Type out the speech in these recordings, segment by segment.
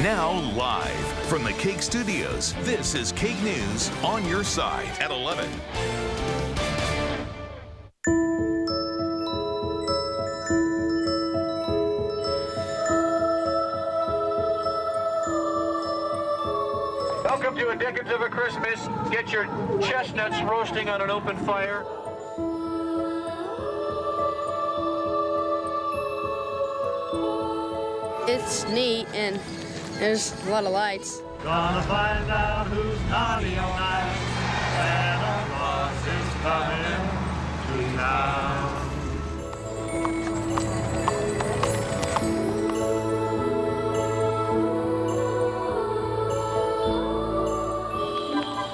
Now live from the KAKE studios, this is KAKE News on your side at 11. Welcome to a decade of a Christmas. Get your chestnuts roasting on an open fire. It's neat and there's a lot of lights. Gonna find out who's naughty all night. Santa Claus is coming to town.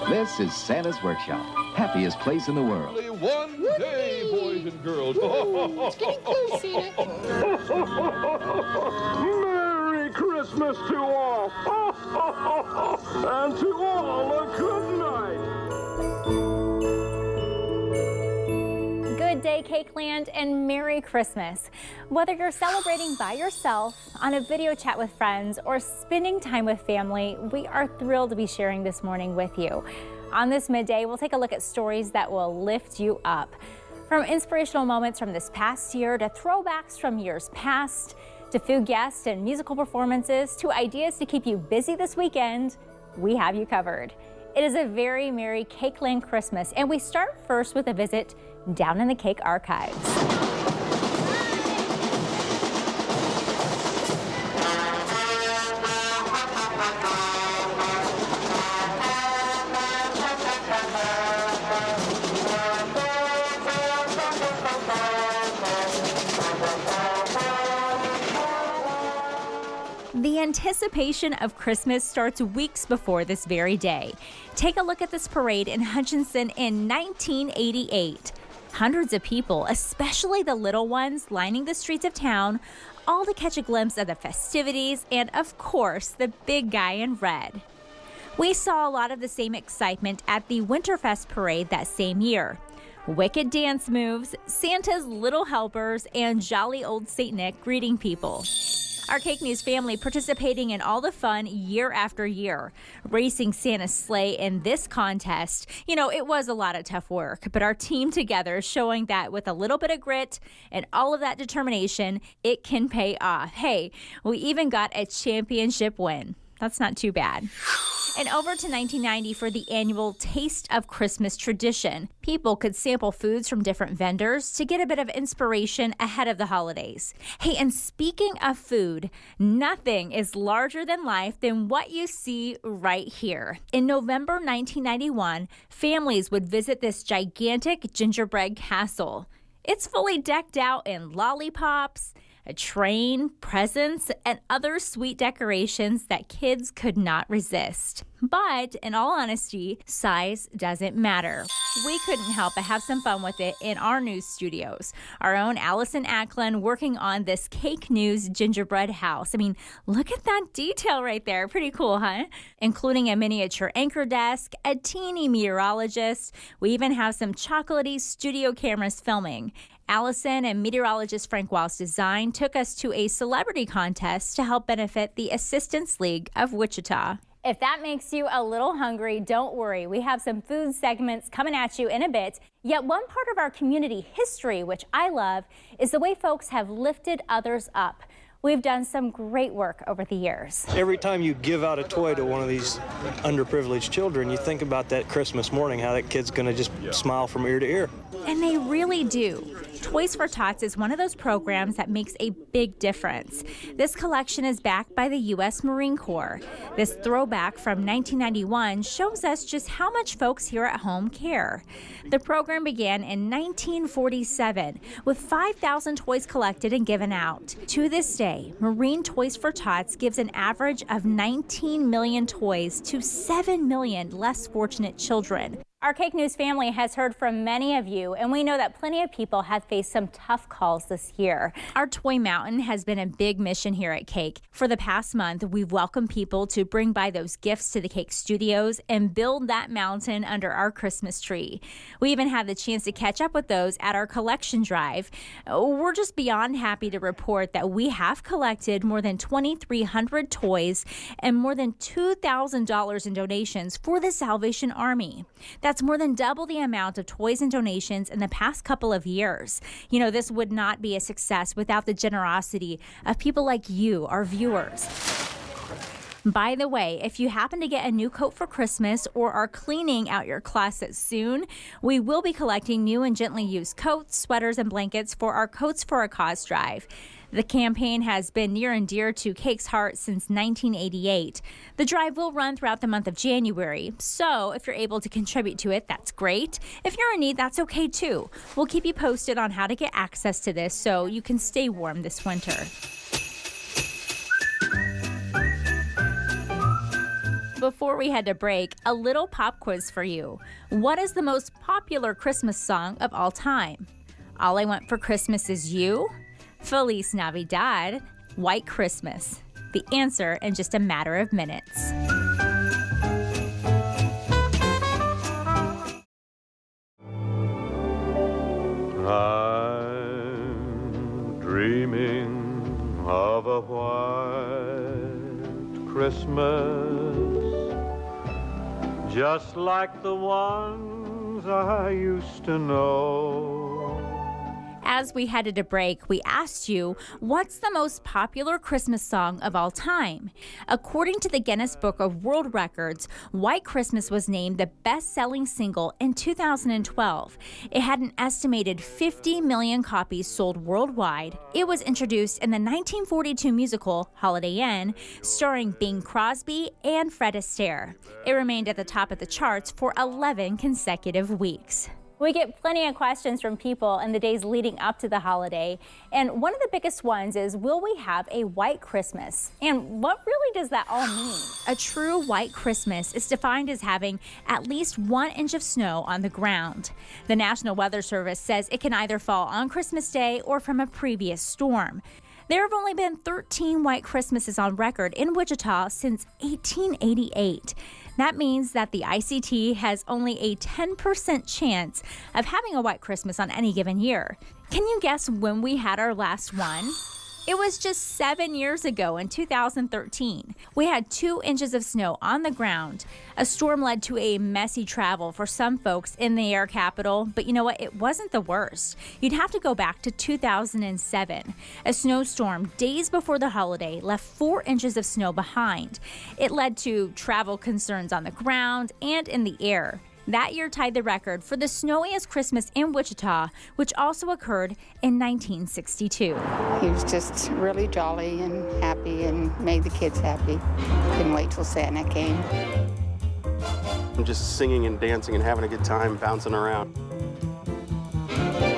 This is Santa's Workshop, happiest place in the world. Only one day, boys and girls. It's getting close, Merry Christmas to all. And to all a good night. Good day, KAKEland, and Merry Christmas. Whether you're celebrating by yourself, on a video chat with friends, or spending time with family, we are thrilled to be sharing this morning with you. On this midday, we'll take a look at stories that will lift you up. From inspirational moments from this past year to throwbacks from years past, to food guests and musical performances, to ideas to keep you busy this weekend, we have you covered. It is a very merry KAKEland Christmas, and we start first with a visit down in the KAKE archives. The anticipation of Christmas starts weeks before this very day. Take a look at this parade in Hutchinson in 1988. Hundreds of people, especially the little ones, lining the streets of town, all to catch a glimpse of the festivities and, of course, the big guy in red. We saw a lot of the same excitement at the Winterfest parade that same year. Wicked dance moves, Santa's little helpers, and jolly old St. Nick greeting people. Our KAKE News family participating in all the fun year after year. Racing Santa's sleigh in this contest, it was a lot of tough work, but our team together showing that with a little bit of grit and all of that determination, it can pay off. Hey, we even got a championship win. That's not too bad. And over to 1990 for the annual Taste of Christmas tradition. People could sample foods from different vendors to get a bit of inspiration ahead of the holidays. Hey, and speaking of food, nothing is larger than life than what you see right here. In November 1991, families would visit this gigantic gingerbread castle. It's fully decked out in lollipops, a train, presents, and other sweet decorations that kids could not resist. But in all honesty, size doesn't matter. We couldn't help but have some fun with it in our news studios. Our own Allison Ackland working on this KAKE News gingerbread house. I mean, look at that detail right there. Pretty cool, huh? Including a miniature anchor desk, a teeny meteorologist. We even have some chocolatey studio cameras filming. Allison and meteorologist Frank Wild's design took us to a celebrity contest to help benefit the Assistance League of Wichita. If that makes you a little hungry, don't worry. We have some food segments coming at you in a bit. Yet one part of our community history, which I love, is the way folks have lifted others up. We've done some great work over the years. Every time you give out a toy to one of these underprivileged children, you think about that Christmas morning, how that kid's going to just smile from ear to ear. And they really do. Toys for Tots is one of those programs that makes a big difference. This collection is backed by the U.S. Marine Corps. This throwback from 1991 shows us just how much folks here at home care. The program began in 1947 with 5,000 toys collected and given out. To this day, Marine Toys for Tots gives an average of 19 million toys to 7 million less fortunate children. Our Cake News family has heard from many of you, and we know that plenty of people have faced some tough calls this year. Our Toy Mountain has been a big mission here at Cake. For the past month, we've welcomed people to bring by those gifts to the Cake studios and build that mountain under our Christmas tree. We even had the chance to catch up with those at our collection drive. We're just beyond happy to report that we have collected more than 2,300 toys and more than $2,000 in donations for the Salvation Army. That's more than double the amount of toys and donations in the past couple of years. You know, this would not be a success without the generosity of people like you, our viewers. By the way, if you happen to get a new coat for Christmas or are cleaning out your closet soon, we will be collecting new and gently used coats, sweaters, and blankets for our Coats for a Cause drive. The campaign has been near and dear to Cake's heart since 1988. The drive will run throughout the month of January, so if you're able to contribute to it, that's great. If you're in need, that's okay too. We'll keep you posted on how to get access to this so you can stay warm this winter. Before we head to break, a little pop quiz for you. What is the most popular Christmas song of all time? All I Want for Christmas Is You? Feliz Navidad, White Christmas. The answer in just a matter of minutes. I'm dreaming of a white Christmas, just like the ones I used to know. As we headed to break, we asked you, what's the most popular Christmas song of all time? According to the Guinness Book of World Records, White Christmas was named the best-selling single in 2012. It had an estimated 50 million copies sold worldwide. It was introduced in the 1942 musical Holiday Inn, starring Bing Crosby and Fred Astaire. It remained at the top of the charts for 11 consecutive weeks. We get plenty of questions from people in the days leading up to the holiday, and one of the biggest ones is, will we have a white Christmas? And what really does that all mean? A true white Christmas is defined as having at least 1 inch of snow on the ground. The National Weather Service says it can either fall on Christmas Day or from a previous storm. There have only been 13 white Christmases on record in Wichita since 1888. That means that the ICT has only a 10% chance of having a white Christmas on any given year. Can you guess when we had our last one? It was just 7 years ago in 2013. We had 2 inches of snow on the ground. A storm led to a messy travel for some folks in the air capital, but you know what? It wasn't the worst. You'd have to go back to 2007. A snowstorm days before the holiday left 4 inches of snow behind. It led to travel concerns on the ground and in the air. That year tied the record for the snowiest Christmas in Wichita, which also occurred in 1962. He was just really jolly and happy and made the kids happy. Couldn't wait till Santa came. I'm just singing and dancing and having a good time, bouncing around.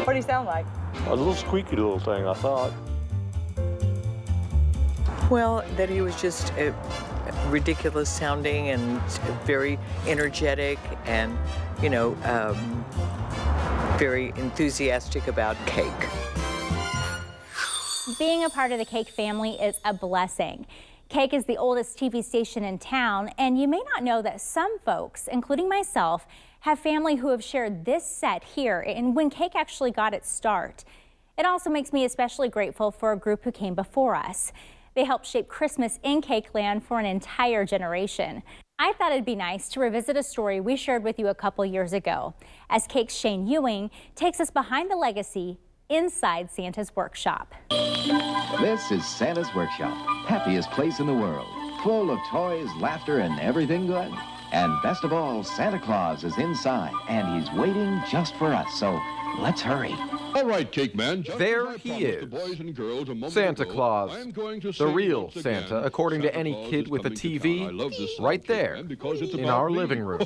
What do you sound like? A little squeaky little thing, I thought. Well, that he was just ridiculous sounding and very energetic and, you know, very enthusiastic about cake. Being a part of the Cake family is a blessing. Cake is the oldest TV station in town, and you may not know that some folks, including myself, have family who have shared this set here and when Cake actually got its start. It also makes me especially grateful for a group who came before us. They helped shape Christmas in KAKEland for an entire generation. I thought it'd be nice to revisit a story we shared with you a couple years ago, as Cake's Shane Ewing takes us behind the legacy inside Santa's workshop. This is Santa's workshop, happiest place in the world, full of toys, laughter, and everything good. And best of all, Santa Claus is inside, and he's waiting just for us, so let's hurry. All right, Cake Man. There he is, Santa Claus, the real Santa, according to any kid with a TV, right there in our living room.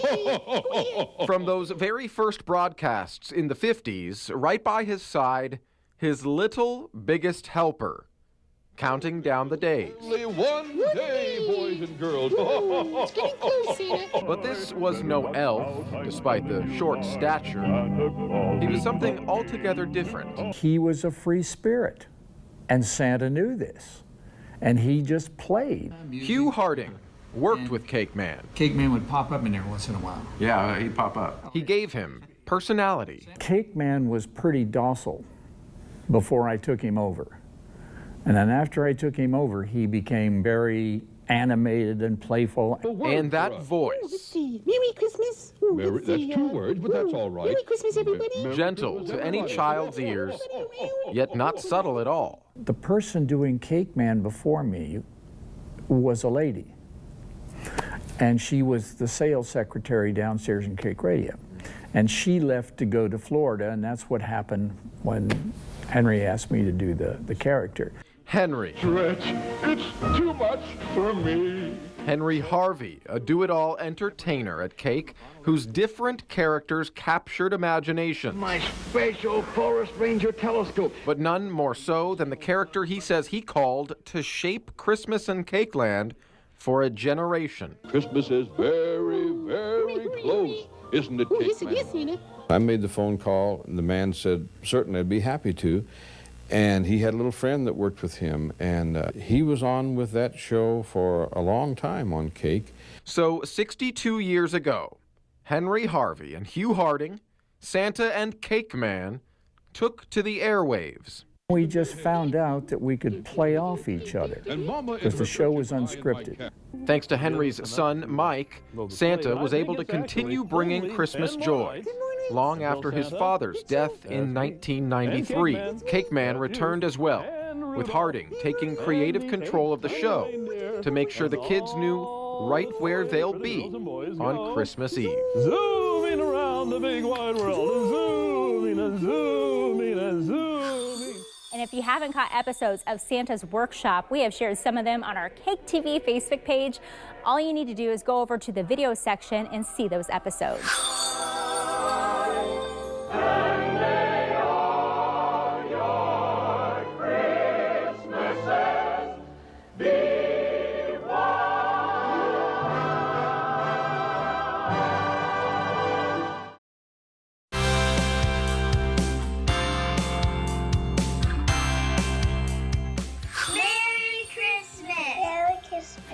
From those very first broadcasts in the 50s, right by his side, his little biggest helper, counting down the days. Only one day, boys and girls. It's getting close, Santa. But this was no elf, despite the short stature. He was something altogether different. He was a free spirit, and Santa knew this, and he just played. Hugh Harding worked with KAKEman. KAKEman would pop up in there once in a while. Yeah, he'd pop up. He gave him personality. KAKEman was pretty docile before I took him over. And then after I took him over, he became very animated and playful. And that voice. Merry Christmas. That's 2 words, but that's all right. Merry Christmas, everybody. Gentle to any child's ears, yet not subtle at all. The person doing KAKEman before me was a lady. And she was the sales secretary downstairs in KAKE Radio. And she left to go to Florida, and that's what happened when Henry asked me to do the character. Henry. Stretch, it's too much for me. Henry Harvey, a do-it-all entertainer at KAKE, whose different characters captured imagination. My special Forest Ranger telescope. But none more so than the character he says he called to shape Christmas in KAKEland for a generation. Christmas is very, very close, isn't it, KAKEman? Yes, Santa. I made the phone call, and the man said, certainly, I'd be happy to. And he had a little friend that worked with him, and he was on with that show for a long time on KAKE. So 62 years ago, Henry Harvey and Hugh Harding, Santa and KAKEman, took to the airwaves. We just found out that we could play off each other because the show was unscripted. Thanks to Henry's son, Mike, Santa was able to continue bringing Christmas joy. Long after his father's death in 1993, KAKEman returned as well, with Harding taking creative control of the show to make sure the kids knew right where they'll be on Christmas Eve. Zooming around the big wide world, zooming and zooming and zooming. And if you haven't caught episodes of Santa's Workshop, we have shared some of them on our KAKE TV Facebook page. All you need to do is go over to the video section and see those episodes.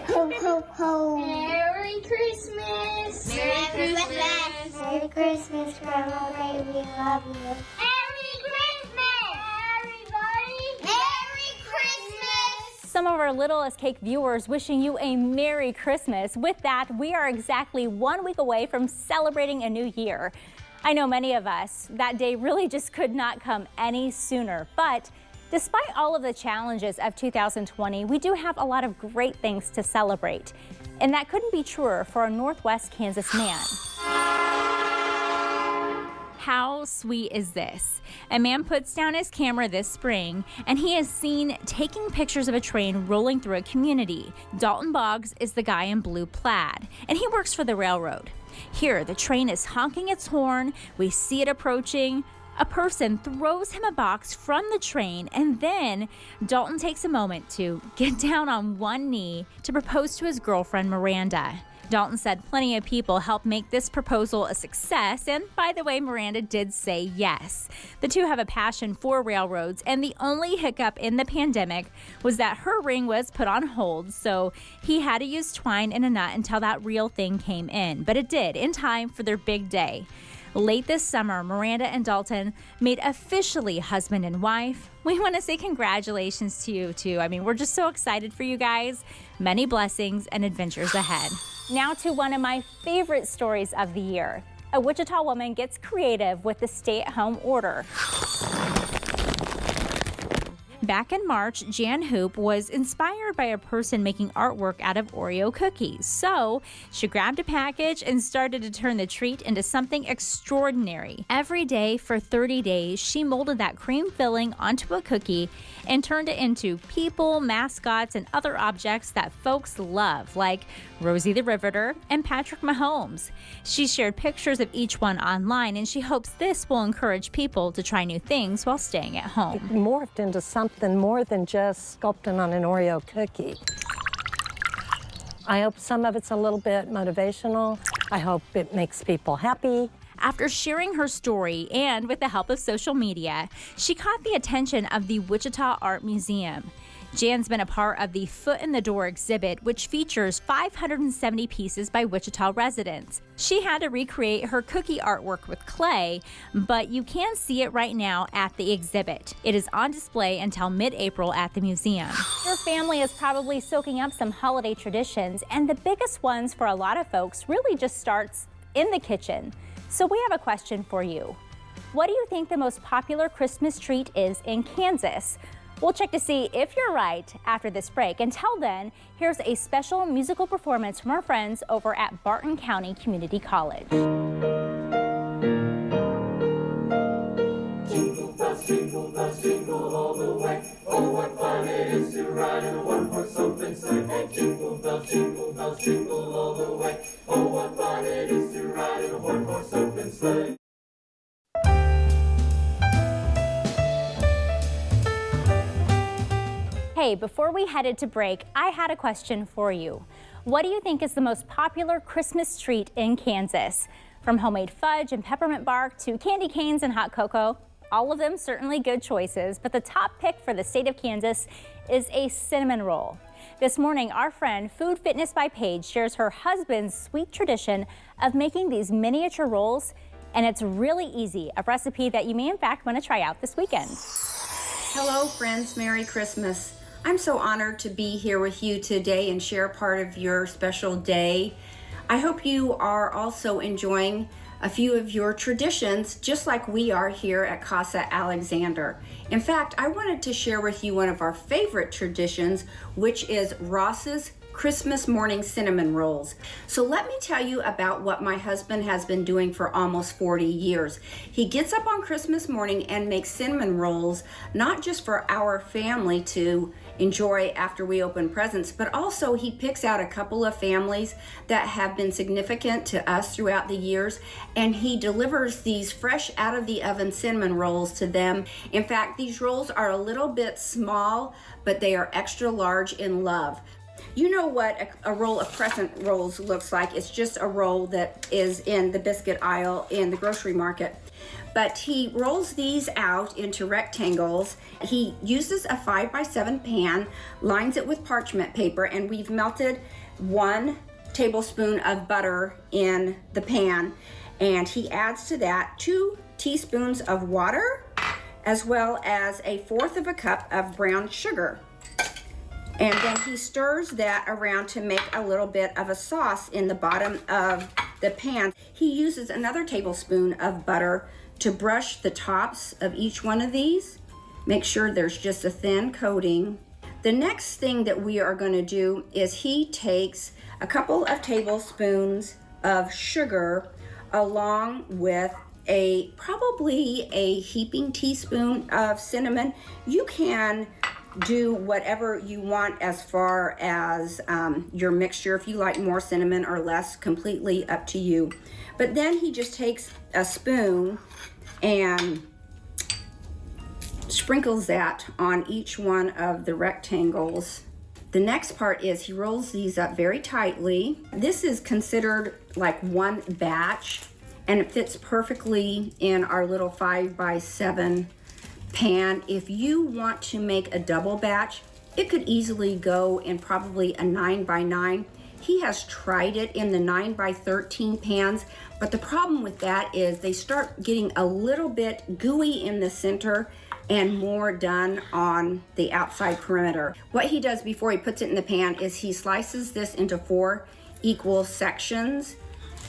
Ho, ho, ho. Merry Christmas. Merry Christmas. Merry Christmas, Grandma Ray. We love you. Merry Christmas, everybody. Merry Christmas. Some of our littlest KAKE viewers wishing you a Merry Christmas. With that, we are exactly 1 week away from celebrating a new year. I know many of us, that day really just could not come any sooner, but despite all of the challenges of 2020, we do have a lot of great things to celebrate. And that couldn't be truer for a Northwest Kansas man. How sweet is this? A man puts down his camera this spring, and he is seen taking pictures of a train rolling through a community. Dalton Boggs is the guy in blue plaid, and he works for the railroad. Here, the train is honking its horn. We see it approaching. A person throws him a box from the train, and then Dalton takes a moment to get down on one knee to propose to his girlfriend, Miranda. Dalton said plenty of people helped make this proposal a success, and by the way, Miranda did say yes. The two have a passion for railroads, and the only hiccup in the pandemic was that her ring was put on hold, so he had to use twine and a nut until that real thing came in. But it did, in time for their big day. Late this summer, Miranda and Dalton made officially husband and wife. We want to say congratulations to you, too. I mean, we're just so excited for you guys. Many blessings and adventures ahead. Now to one of my favorite stories of the year. A Wichita woman gets creative with the stay-at-home order. Back in March, Jan Hoop was inspired by a person making artwork out of Oreo cookies. So she grabbed a package and started to turn the treat into something extraordinary. Every day for 30 days, she molded that cream filling onto a cookie and turned it into people, mascots, and other objects that folks love, like Rosie the Riveter and Patrick Mahomes. She shared pictures of each one online, and she hopes this will encourage people to try new things while staying at home. It morphed into something than more than just sculpting on an Oreo cookie. I hope some of it's a little bit motivational. I hope it makes people happy. After sharing her story and with the help of social media, she caught the attention of the Wichita Art Museum. Jan's been a part of the Foot in the Door exhibit, which features 570 pieces by Wichita residents. She had to recreate her cookie artwork with clay, but you can see it right now at the exhibit. It is on display until mid-April at the museum. Your family is probably soaking up some holiday traditions, and the biggest ones for a lot of folks really just starts in the kitchen. So we have a question for you. What do you think the most popular Christmas treat is in Kansas? We'll check to see if you're right after this break. Until then, here's a special musical performance from our friends over at Barton County Community College. Jingle bells, jingle all the way. Oh, what fun it is to ride in a one-horse open sleigh. Hey, jingle bells, jingle all the way. Oh, what fun it is to ride in a one-horse open sleigh. Hey, before we headed to break, I had a question for you. What do you think is the most popular Christmas treat in Kansas? From homemade fudge and peppermint bark to candy canes and hot cocoa, all of them certainly good choices, but the top pick for the state of Kansas is a cinnamon roll. This morning, our friend Food Fitness by Paige shares her husband's sweet tradition of making these miniature rolls, and it's really easy, a recipe that you may in fact want to try out this weekend. Hello friends, Merry Christmas. I'm so honored to be here with you today and share part of your special day. I hope you are also enjoying a few of your traditions, just like we are here at Casa Alexander. In fact, I wanted to share with you one of our favorite traditions, which is Ross's Christmas morning cinnamon rolls. So let me tell you about what my husband has been doing for almost 40 years. He gets up on Christmas morning and makes cinnamon rolls, not just for our family to enjoy after we open presents, but also he picks out a couple of families that have been significant to us throughout the years, and he delivers these fresh out of the oven cinnamon rolls to them. In fact, these rolls are a little bit small, but they are extra large in love. You know what a roll of crescent rolls looks like. It's just a roll that is in the biscuit aisle in the grocery market. But he rolls these out into rectangles. He uses a 5x7 pan, lines it with parchment paper, and we've melted 1 tablespoon of butter in the pan. And he adds to that 2 teaspoons of water, as well as 1/4 cup of brown sugar. And then he stirs that around to make a little bit of a sauce in the bottom of the pan. He uses another tablespoon of butter to brush the tops of each one of these. Make sure there's just a thin coating. The next thing that we are going to do is he takes a couple of tablespoons of sugar along with probably a heaping teaspoon of cinnamon. You can do whatever you want as far as your mixture. If you like more cinnamon or less, completely up to you. But then he just takes a spoon and sprinkles that on each one of the rectangles. The next part is he rolls these up very tightly. This is considered like one batch, and it fits perfectly in our little 5x7 pan. If you want to make a double batch, it could easily go in probably a 9x9. He has tried it in the 9x13 pans, but the problem with that is they start getting a little bit gooey in the center and more done on the outside perimeter. What he does before he puts it in the pan is he slices this into 4 equal sections,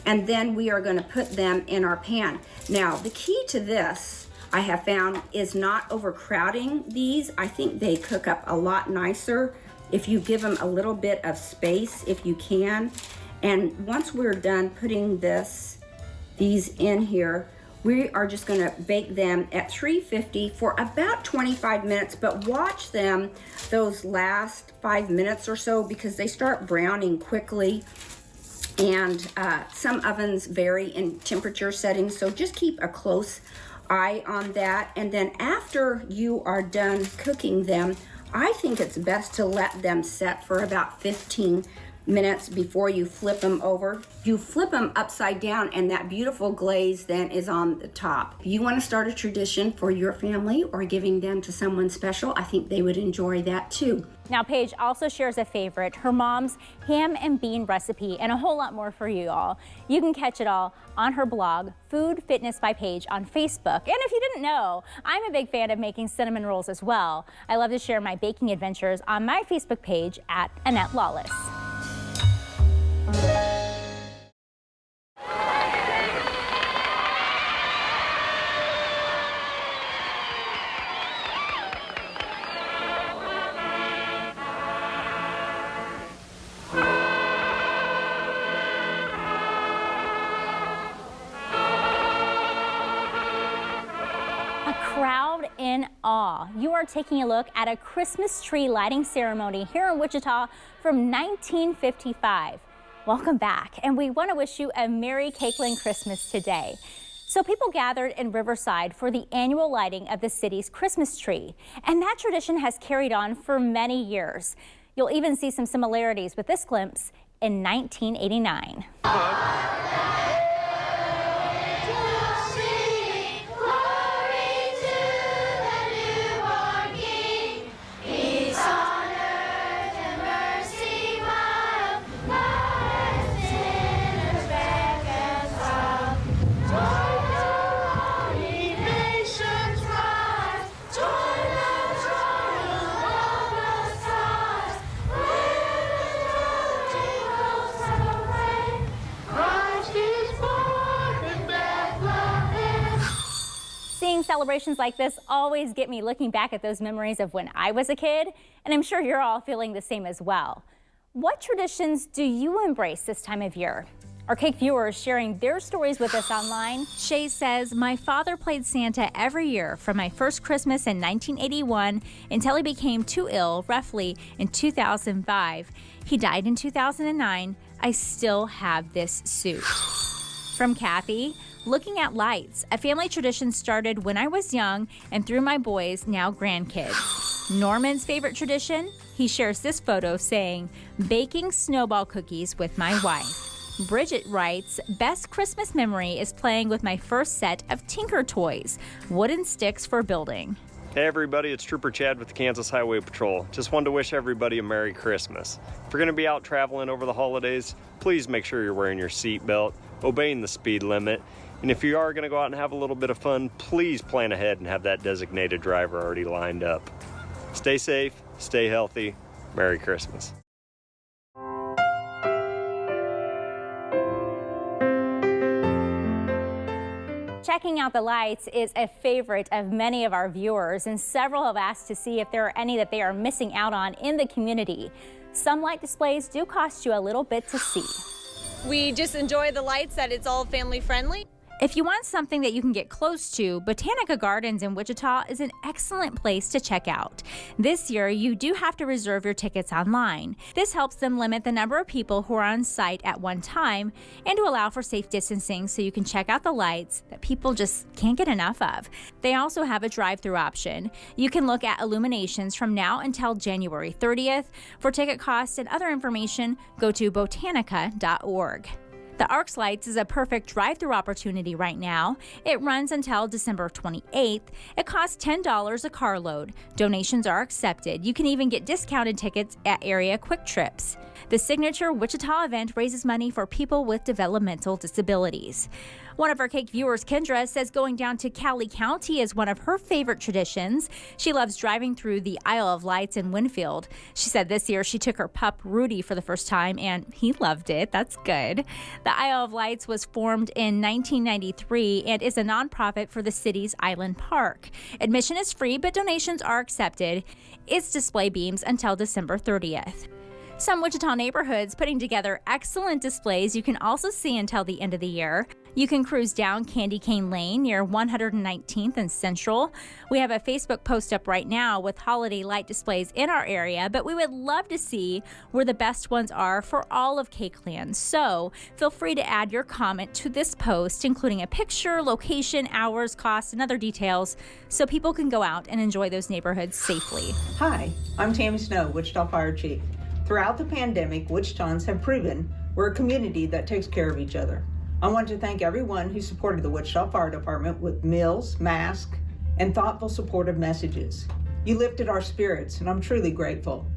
and then we are going to put them in our pan. Now, the key to this, I have found, is not overcrowding these. I think they cook up a lot nicer if you give them a little bit of space, if you can. And once we're done putting these in here, we are just going to bake them at 350 for about 25 minutes, but watch them those last 5 minutes or so because they start browning quickly. And some ovens vary in temperature settings, so just keep a close eye on that. And then after you are done cooking them, I think it's best to let them set for about 15 minutes before you flip them over. You flip them upside down and that beautiful glaze then is on the top. If you want to start a tradition for your family or giving them to someone special, I think they would enjoy that too. Now, Paige also shares a favorite, her mom's ham and bean recipe, and a whole lot more for you all. You can catch it all on her blog, Food Fitness by Paige, on Facebook. And if you didn't know, I'm a big fan of making cinnamon rolls as well. I love to share my baking adventures on my Facebook page at Annette Lawless. Crowd in awe. You are taking a look at a Christmas tree lighting ceremony here in Wichita from 1955. Welcome back, and we want to wish you a Merry KAKEland Christmas today. So people gathered in Riverside for the annual lighting of the city's Christmas tree, and that tradition has carried on for many years. You'll even see some similarities with this glimpse in 1989. Seeing celebrations like this always get me looking back at those memories of when I was a kid, and I'm sure you're all feeling the same as well. What traditions do you embrace this time of year? Our KAKE viewers sharing their stories with us online. Shay says, my father played Santa every year from my first Christmas in 1981 until he became too ill, roughly in 2005. He died in 2009. I still have this suit. From Kathy, looking at lights, a family tradition started when I was young and through my boys, now grandkids. Norman's favorite tradition? He shares this photo saying, baking snowball cookies with my wife. Bridget writes, best Christmas memory is playing with my first set of Tinker toys, wooden sticks for building. Hey everybody, it's Trooper Chad with the Kansas Highway Patrol. Just wanted to wish everybody a Merry Christmas. If you're going to be out traveling over the holidays, please make sure you're wearing your seatbelt, obeying the speed limit, and if you are going to go out and have a little bit of fun, please plan ahead and have that designated driver already lined up. Stay safe, stay healthy, Merry Christmas. Checking out the lights is a favorite of many of our viewers, and several have asked to see if there are any that they are missing out on in the community. Some light displays do cost you a little bit to see. We just enjoy the lights, that it's all family friendly. If you want something that you can get close to, Botanica Gardens in Wichita is an excellent place to check out. This year, you do have to reserve your tickets online. This helps them limit the number of people who are on site at one time and to allow for safe distancing so you can check out the lights that people just can't get enough of. They also have a drive-through option. You can look at illuminations from now until January 30th. For ticket costs and other information, go to botanica.org. The Arcs Lights is a perfect drive-through opportunity right now. It runs until December 28th. It costs $10 a carload. Donations are accepted. You can even get discounted tickets at area Quick Trips. The signature Wichita event raises money for people with developmental disabilities. One of our KAKE viewers, Kendra, says going down to Cowley County is one of her favorite traditions. She loves driving through the Isle of Lights in Winfield. She said this year she took her pup, Rudy, for the first time, and he loved it. That's good. The Isle of Lights was formed in 1993 and is a nonprofit for the city's Island Park. Admission is free, but donations are accepted. It's display beams until December 30th. Some Wichita neighborhoods putting together excellent displays you can also see until the end of the year. You can cruise down Candy Cane Lane near 119th and Central. We have a Facebook post up right now with holiday light displays in our area, but we would love to see where the best ones are for all of KAKEland. So feel free to add your comment to this post, including a picture, location, hours, costs, and other details, so people can go out and enjoy those neighborhoods safely. Hi, I'm Tammy Snow, Wichita Fire Chief. Throughout the pandemic, Wichitans have proven we're a community that takes care of each other. I want to thank everyone who supported the Wichita Fire Department with meals, masks, and thoughtful supportive messages. You lifted our spirits, and I'm truly grateful.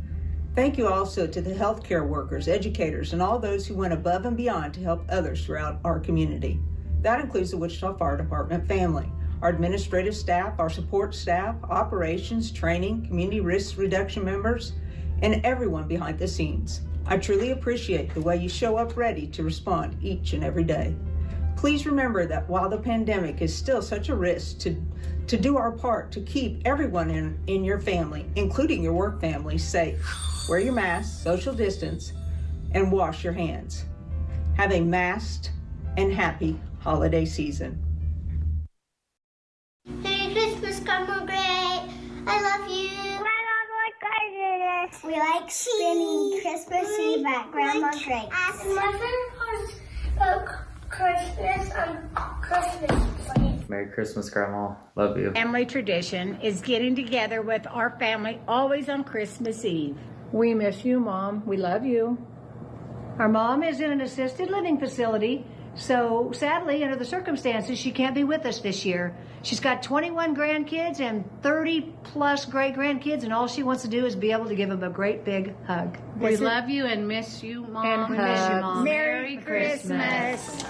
Thank you also to the healthcare workers, educators, and all those who went above and beyond to help others throughout our community. That includes the Wichita Fire Department family, our administrative staff, our support staff, operations, training, community risk reduction members, and everyone behind the scenes. I truly appreciate the way you show up ready to respond each and every day. Please remember that while the pandemic is still such a risk, to do our part to keep everyone in your family, including your work family, safe. Wear your mask, social distance, and wash your hands. Have a masked and happy holiday season. Merry Christmas, Grandma Gray. I love you. We like spending Christmas Eve at Grandma Greg's. My favorite part of Christmas Christmas. Merry Christmas, Grandma. Love you. Family tradition is getting together with our family always on Christmas Eve. We miss you, Mom. We love you. Our mom is in an assisted living facility, so sadly, under the circumstances, she can't be with us this year. She's got 21 grandkids and 30 plus great grandkids, and all she wants to do is be able to give them a great big hug. We love you and miss you, Mom. And we miss you, Mom. Merry Christmas.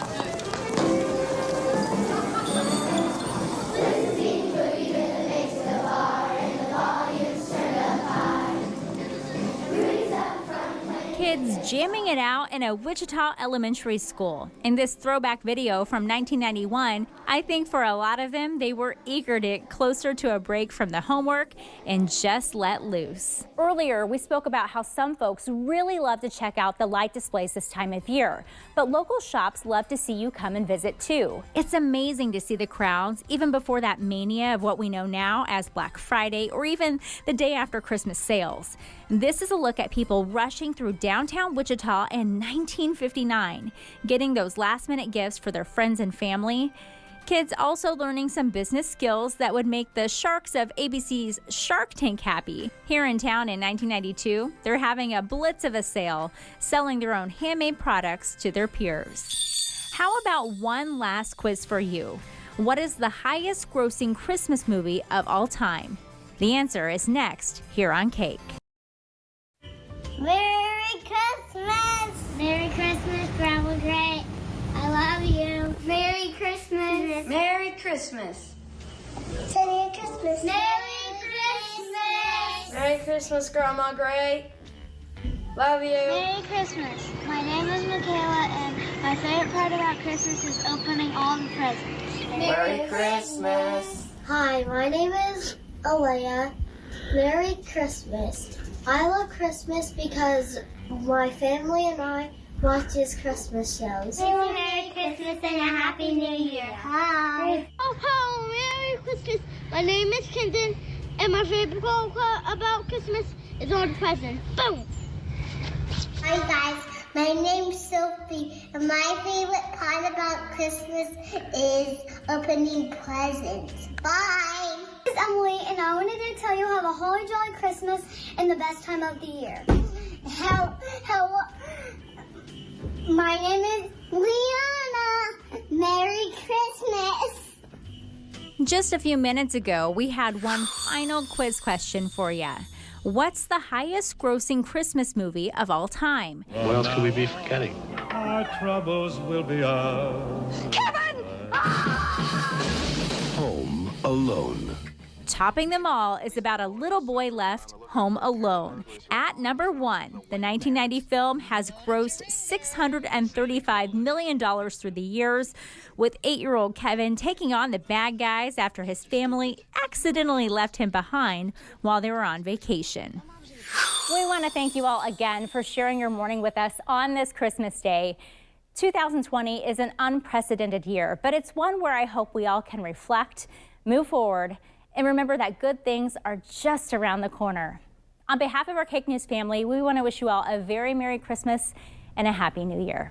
Kids jamming it out in a Wichita elementary school. In this throwback video from 1991, I think for a lot of them, they were eager to get closer to a break from the homework and just let loose. Earlier, we spoke about how some folks really love to check out the light displays this time of year, but local shops love to see you come and visit too. It's amazing to see the crowds, even before that mania of what we know now as Black Friday or even the day after Christmas sales. This is a look at people rushing through downtown Wichita in 1959, getting those last-minute gifts for their friends and family. Kids also learning some business skills that would make the sharks of ABC's Shark Tank happy. Here in town in 1992, they're having a blitz of a sale, selling their own handmade products to their peers. How about one last quiz for you? What is the highest grossing Christmas movie of all time? The answer is next here on KAKE. Merry Christmas! Merry Christmas, Grandma Gray. I love you. Merry Christmas. Merry Christmas. Merry Christmas. Merry Christmas. Merry Christmas, Grandma Gray. Love you. Merry Christmas. My name is Michaela, and my favorite part about Christmas is opening all the presents. Merry Christmas. Hi, my name is Alea. Merry Christmas. I love Christmas because my family and I watches Christmas shows. Merry Christmas and a Happy New Year. Hi. Oh, Merry Christmas. My name is Kenton, and my favorite part about Christmas is all the presents. Boom. Hi guys, my name's Sophie, and my favorite part about Christmas is opening presents. Bye. This is Emily, and I wanted to tell you have a holly jolly Christmas and the best time of the year. My name is Liana. Merry Christmas. Just a few minutes ago, we had one final quiz question for you. What's the highest grossing Christmas movie of all time? What else could we be forgetting? Our troubles will be ours. Kevin! Home Alone. Topping them all is about a little boy left home alone. At number 1, the 1990 film has grossed $635 million through the years, with 8-year-old Kevin taking on the bad guys after his family accidentally left him behind while they were on vacation. We want to thank you all again for sharing your morning with us on this Christmas Day. 2020 is an unprecedented year, but it's one where I hope we all can reflect, move forward, and remember that good things are just around the corner. On behalf of our KAKE News family, we want to wish you all a very Merry Christmas and a Happy New Year.